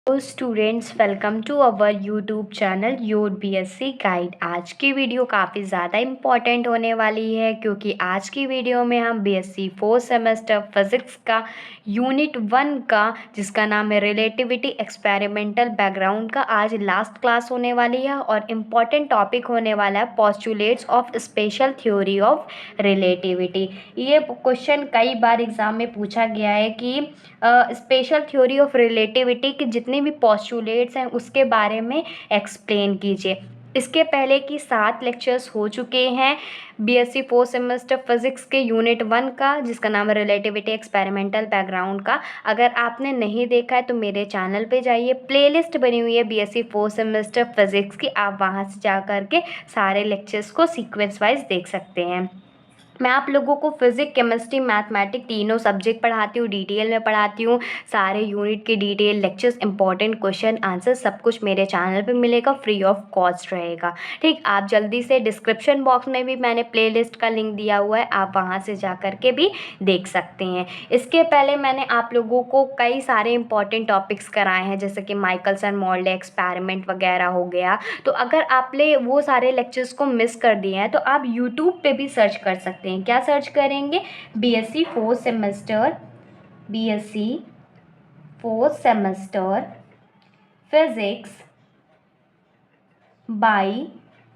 Hello students, welcome to our YouTube channel your BSc guide. आज की video काफ़ी ज़्यादा इम्पॉर्टेंट होने वाली है क्योंकि आज की वीडियो में हम बीएससी 4th सेमेस्टर फिज़िक्स का यूनिट 1 का, जिसका नाम है रिलेटिविटी एक्सपेरिमेंटल बैकग्राउंड का, आज लास्ट क्लास होने वाली है और इम्पॉर्टेंट टॉपिक होने वाला है postulates of special theory of relativity. ये क्वेश्चन कई बार एग्जाम में पूछा गया है कि स्पेशल थ्योरी ऑफ रिलेटिविटी के जितने भी पोस्टुलेट्स हैं उसके बारे में एक्सप्लेन कीजिए। इसके पहले की 7 लेक्चर्स हो चुके हैं बीएससी 4th सेमेस्टर फिज़िक्स के यूनिट 1 का, जिसका नाम है रिलेटिविटी एक्सपेरिमेंटल बैकग्राउंड का। अगर आपने नहीं देखा है तो मेरे चैनल पे जाइए, प्लेलिस्ट बनी हुई है बीएससी 4th सेमेस्टर फिज़िक्स की, आप वहाँ से जा कर के सारे लेक्चर्स को सीक्वेंस वाइज देख सकते हैं। मैं आप लोगों को फिज़िक्स, केमिस्ट्री, मैथमेटिक्स तीनों सब्जेक्ट पढ़ाती हूँ, डिटेल में पढ़ाती हूँ। सारे यूनिट के detail lectures, important question answer सब कुछ मेरे चैनल पे मिलेगा, फ्री ऑफ कॉस्ट रहेगा। ठीक, आप जल्दी से डिस्क्रिप्शन बॉक्स में भी मैंने प्लेलिस्ट का लिंक दिया हुआ है, आप वहाँ से जा कर के भी देख सकते हैं। इसके पहले मैंने आप लोगों को कई सारे इंपॉर्टेंट टॉपिक्स कराए हैं, जैसे कि माइकलसन मोरले एक्सपेरिमेंट वगैरह हो गया। तो अगर आपने वो सारे लेक्चर्स को मिस कर दिए हैं तो आप यूट्यूब पे भी सर्च कर सकते हैं। क्या सर्च करेंगे? BSc 4th semester physics by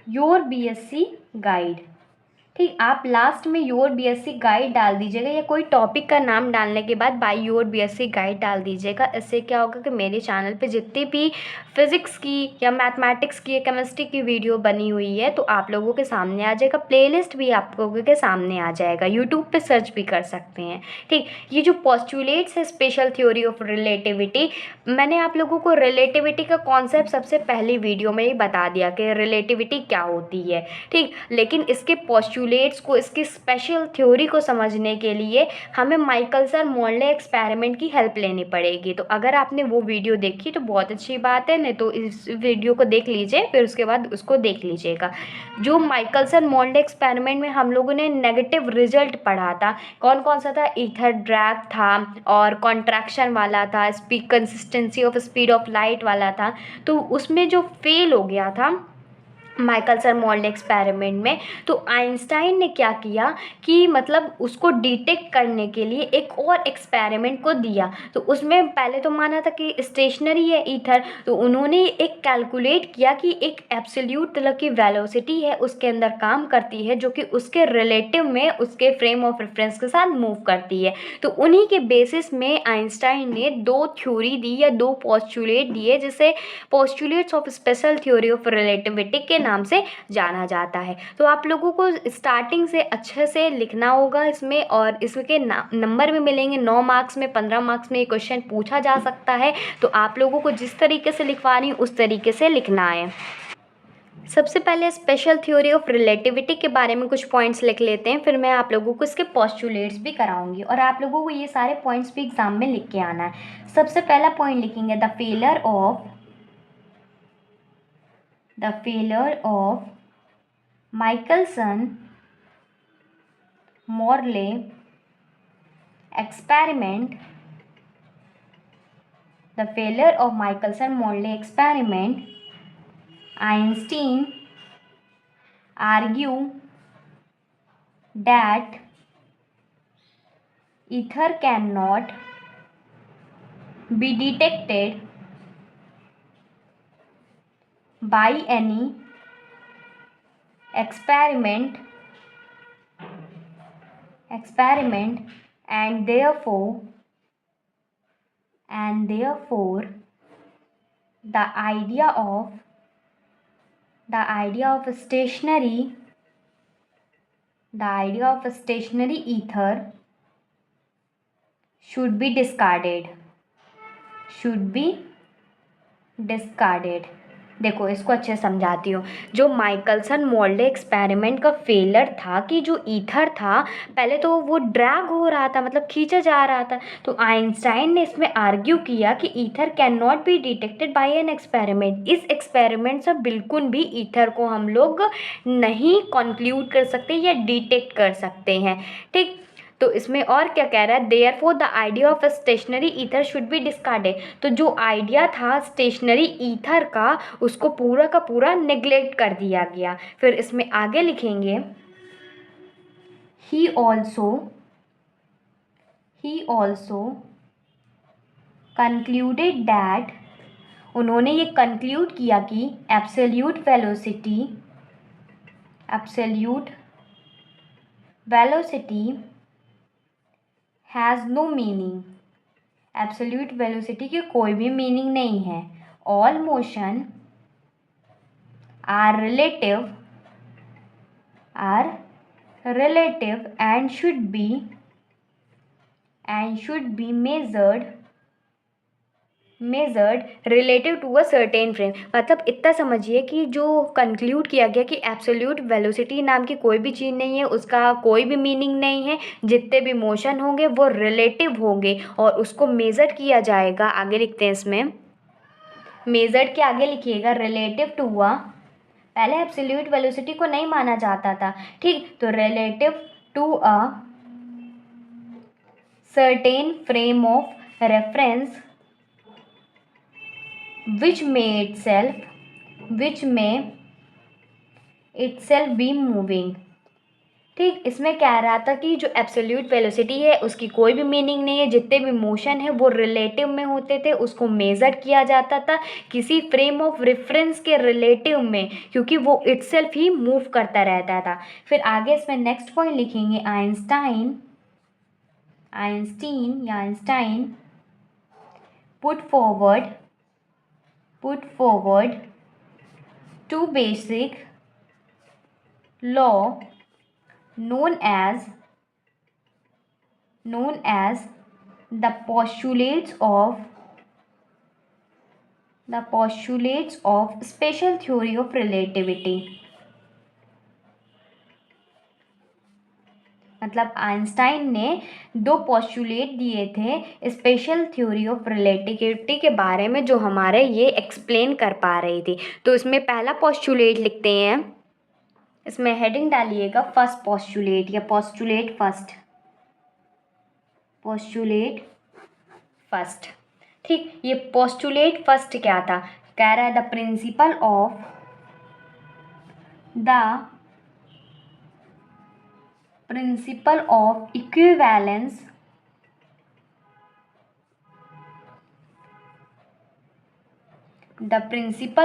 your BSc guide. ठीक, आप लास्ट में योर बीएससी गाइड डाल दीजिएगा या कोई टॉपिक का नाम डालने के बाद बाय योर बीएससी गाइड डाल दीजिएगा। इससे क्या होगा कि मेरे चैनल पे जितनी भी फिज़िक्स की या मैथमेटिक्स की या केमिस्ट्री की वीडियो बनी हुई है तो आप लोगों के सामने आ जाएगा, प्लेलिस्ट भी आप लोगों के सामने आ जाएगा, यूट्यूब पे सर्च भी कर सकते हैं। ठीक, ये जो पोस्टुलेट्स है स्पेशल थ्योरी ऑफ रिलेटिविटी, मैंने आप लोगों को रिलेटिविटी का कॉन्सेप्ट सबसे पहली वीडियो में ही बता दिया कि रिलेटिविटी क्या होती है। ठीक, लेकिन इसके पोस्टुलेट्स को, इसकी स्पेशल थ्योरी को समझने के लिए हमें माइकलसन मोरले एक्सपेरिमेंट की हेल्प लेनी पड़ेगी। तो अगर आपने वो वीडियो देखी तो बहुत अच्छी बात है, नहीं तो इस वीडियो को देख लीजिए, फिर उसके बाद उसको देख लीजिएगा। जो माइकलसन मोरले एक्सपेरिमेंट में हम लोगों ने नेगेटिव रिजल्ट पढ़ा था, कौन कौन सा था? ईथर ड्रैग था और कॉन्ट्रैक्शन वाला था, speed consistency of speed of light वाला था। तो उसमें जो फेल हो गया था माइकलसन मोरले एक्सपेरिमेंट में, तो आइंस्टाइन ने क्या किया कि मतलब उसको डिटेक्ट करने के लिए एक और एक्सपेरिमेंट को दिया। तो उसमें पहले तो माना था कि स्टेशनरी है ईथर, तो उन्होंने एक कैलकुलेट किया कि एक एब्सोल्यूट मतलब की वेलोसिटी है उसके अंदर काम करती है, जो कि उसके रिलेटिव में उसके फ्रेम ऑफ रेफरेंस के साथ मूव करती है। तो उन्हीं के बेसिस में आइंस्टाइन ने 2 थ्योरी दी या 2 पोस्टुलेट दिए, जिसे postulates of special theory of relativity के नाम से जाना जाता है। तो आप लोगों को स्टार्टिंग से अच्छे से लिखना होगा इसमें, और इसके नंबर भी मिलेंगे 9 मार्क्स में, 15 मार्क्स में ये क्वेश्चन पूछा जा सकता है। तो आप लोगों को जिस तरीके से लिखवा रही हूँ उस तरीके से लिखना है। सबसे पहले स्पेशल थ्योरी ऑफ रिलेटिविटी के बारे में कुछ पॉइंट्स लिख लेते हैं, फिर मैं आप लोगों को इसके पोस्टुलेट्स भी कराऊंगी और आप लोगों को ये सारे पॉइंट्स भी एग्जाम में लिख के आना है। सबसे पहला पॉइंट लिखेंगे the failure of Michelson-Morley experiment. The failure of Michelson-Morley experiment, Einstein argued that ether cannot be detected by any experiment and therefore the idea of stationary ether should be discarded। देखो, इसको अच्छे समझाती हूँ। जो Michelson Morley experiment का failure था कि जो ईथर था पहले तो वो ड्रैग हो रहा था, मतलब खींचा जा रहा था। तो आइंस्टाइन ने इसमें आर्ग्यू किया कि ether can not be detected by an experiment. इस एक्सपेरिमेंट से बिल्कुल भी ईथर को हम लोग नहीं कंक्लूड कर सकते या डिटेक्ट कर सकते हैं। ठीक, तो इसमें और क्या कह रहा है, therefore the idea of a stationary ether should be discarded. तो जो आइडिया था स्टेशनरी ईथर का, उसको पूरा का पूरा नेग्लेक्ट कर दिया गया। फिर इसमें आगे लिखेंगे, ही ऑल्सो कंक्लूडेड दैट, उन्होंने ये कंक्लूड किया कि absolute velocity has no meaning, absolute velocity की कोई भी मीनिंग नहीं है। All motion are relative and should be measured relative to a certain frame. मतलब इतना समझिए कि जो कंक्लूड किया गया कि एब्सोल्यूट वेलोसिटी नाम की कोई भी चीज़ नहीं है, उसका कोई भी मीनिंग नहीं है, जितने भी मोशन होंगे वो रिलेटिव होंगे और उसको मेज़र किया जाएगा। आगे लिखते हैं इसमें, मेज़र्ड के आगे लिखिएगा रिलेटिव टू अ, पहले एब्सोल्यूट वेलोसिटी को नहीं माना जाता था, ठीक, तो relative to a certain frame of reference which may itself be moving। ठीक, इसमें कह रहा था कि जो एब्सोल्यूट वेलोसिटी है उसकी कोई भी मीनिंग नहीं है, जितने भी मोशन है वो रिलेटिव में होते थे, उसको मेज़र किया जाता था किसी फ्रेम ऑफ रेफरेंस के रिलेटिव में, क्योंकि वो इटसेल्फ ही मूव करता रहता था। फिर आगे इसमें नेक्स्ट पॉइंट लिखेंगे, Einstein put forward two basic law known as the postulates of special theory of relativity। मतलब आइंस्टाइन ने दो पोस्टुलेट दिए थे स्पेशल थ्योरी ऑफ रिलेटिविटी के बारे में, जो हमारे ये एक्सप्लेन कर पा रही थी। तो इसमें पहला पोस्टुलेट लिखते हैं, इसमें हेडिंग डालिएगा फर्स्ट पोस्टुलेट या पोस्टुलेट फर्स्ट। ठीक, ये पोस्टुलेट फर्स्ट क्या था, कह रहा है the principle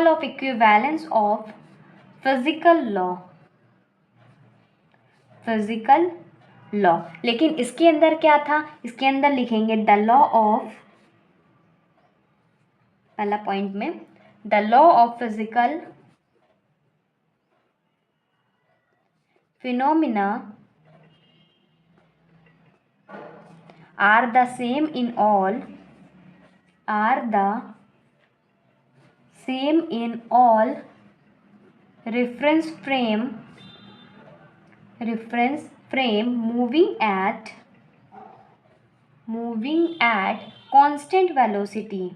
of equivalence of physical law. लेकिन इसके अंदर क्या था, इसके अंदर लिखेंगे द लॉ ऑफ, पहला पॉइंट में the law of physical phenomena are the same in all reference frame moving at constant velocity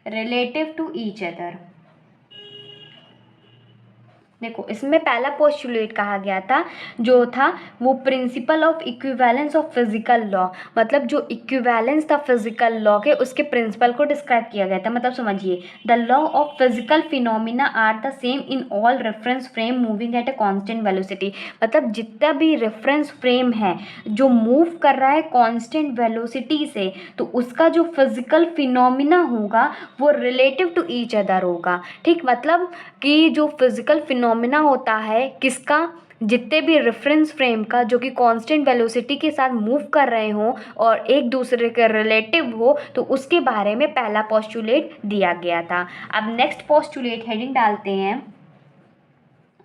relative to each other। देखो, इसमें पहला पोस्टुलेट कहा गया था जो था वो principle of equivalence of physical law, मतलब जो इक्विवेलेंस था फिजिकल लॉ के, उसके प्रिंसिपल को डिस्क्राइब किया गया था। मतलब समझिए, the law of physical phenomena are the same in all reference frame moving at a constant velocity. मतलब जितना भी रेफरेंस फ्रेम है जो मूव कर रहा है कांस्टेंट वेलोसिटी से, तो उसका जो फिजिकल फिनोमिना होगा वो रिलेटिव टू ईच अदर होगा। ठीक, मतलब कि जो फिजिकल फिनोमिना होता है किसका, जितने भी रेफरेंस फ्रेम का, जो कि कांस्टेंट वेलोसिटी के साथ मूव कर रहे हों और एक दूसरे के रिलेटिव हो, तो उसके बारे में पहला पोस्टुलेट दिया गया था। अब नेक्स्ट पोस्टुलेट हेडिंग डालते हैं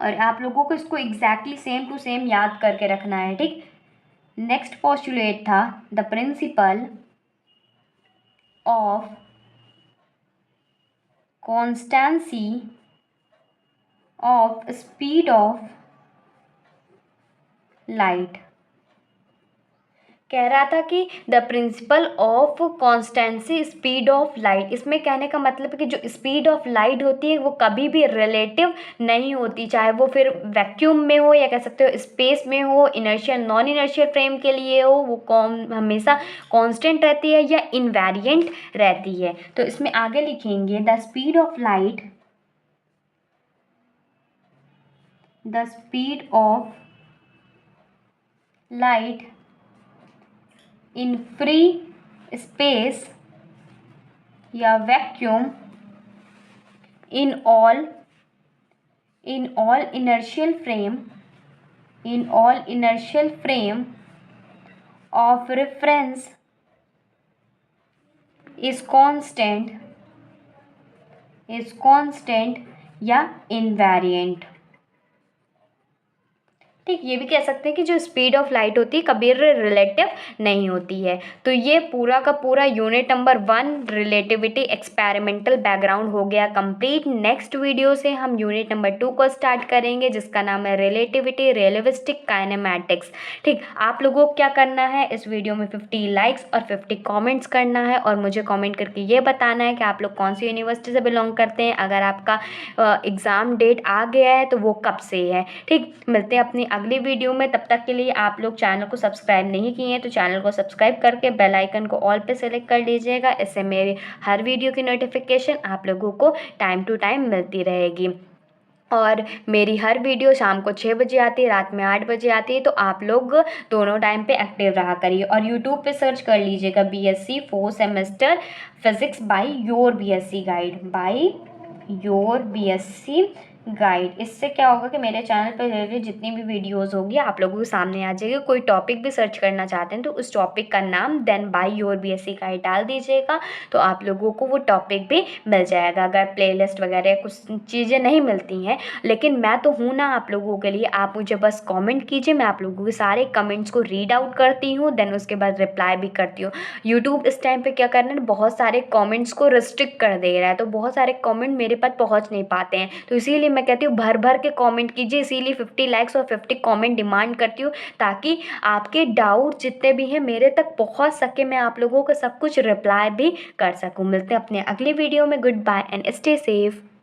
और आप लोगों को इसको एग्जैक्टली सेम टू सेम याद करके रखना है। ठीक, नेक्स्ट पोस्टुलेट था the principle of constituency of speed of light। कह रहा था कि the principle of constituency speed of light, इसमें कहने का मतलब है कि जो स्पीड ऑफ लाइट होती है वो कभी भी रिलेटिव नहीं होती, चाहे वो फिर वैक्यूम में हो या कह सकते हो स्पेस में हो, इनर्शियल नॉन इनर्शियल फ्रेम के लिए हो, वो हमेशा कांस्टेंट रहती है या इनवेरिएंट रहती है। तो इसमें आगे लिखेंगे the speed of light in free space या vacuum in all inertial frame of reference is constant या invariant। ठीक, ये भी कह सकते हैं कि जो स्पीड ऑफ लाइट होती है कभी रिलेटिव नहीं होती है। तो ये पूरा का पूरा unit number 1 relativity experimental background हो गया कंप्लीट। नेक्स्ट वीडियो से हम यूनिट नंबर 2 को स्टार्ट करेंगे जिसका नाम है रिलेटिविटी रिलेटिविस्टिक काइनेमैटिक्स। ठीक, आप लोगों को क्या करना है, इस वीडियो में 50 लाइक्स और 50 कॉमेंट्स करना है और मुझे कॉमेंट करके ये बताना है कि आप लोग कौन सी यूनिवर्सिटी से बिलोंग करते हैं, अगर आपका एग्ज़ाम डेट आ गया है तो वो कब से है। ठीक, मिलते हैं अपनी अगली वीडियो में, तब तक के लिए आप लोग चैनल को सब्सक्राइब नहीं किए हैं तो चैनल को सब्सक्राइब करके बेल आइकन को ऑल पे सेलेक्ट कर लीजिएगा। इससे मेरी हर वीडियो की नोटिफिकेशन आप लोगों को टाइम टू टाइम मिलती रहेगी। और मेरी हर वीडियो शाम को 6 बजे आती है, रात में 8 बजे आती है, तो आप लोग दोनों टाइम पे एक्टिव रहा करिए। और यूट्यूब पे सर्च कर लीजिएगा BSc 4 semester physics bye your BSc guide. इससे क्या होगा कि मेरे चैनल पर रिलेटेड जितनी भी वीडियोस होगी आप लोगों के सामने आ जाएगी। कोई टॉपिक भी सर्च करना चाहते हैं तो उस टॉपिक का नाम then by your BSc guide डाल दीजिएगा तो आप लोगों को वो टॉपिक भी मिल जाएगा। अगर प्लेलिस्ट वगैरह कुछ चीज़ें नहीं मिलती हैं, लेकिन मैं तो हूँ ना आप लोगों के लिए, आप मुझे बस कमेंट कीजिए, मैं आप लोगों के सारे कमेंट्स को रीड आउट करती हूँ, देन उसके बाद रिप्लाई भी करती हूँ। यूट्यूब इस टाइम पे क्या करना है, बहुत सारे कमेंट्स को रिस्ट्रिक्ट कर दे रहा है, तो बहुत सारे कमेंट मेरे पास पहुँच नहीं पाते हैं, तो इसीलिए मैं कहती हूँ भर भर के कमेंट कीजिए। इसीलिए 50 लाइक्स और 50 कमेंट डिमांड करती हूँ ताकि आपके डाउट जितने भी हैं मेरे तक पहुँच सके, मैं आप लोगों को सब कुछ रिप्लाई भी कर सकूँ। मिलते हैं अपने अगली वीडियो में। Goodbye and stay safe.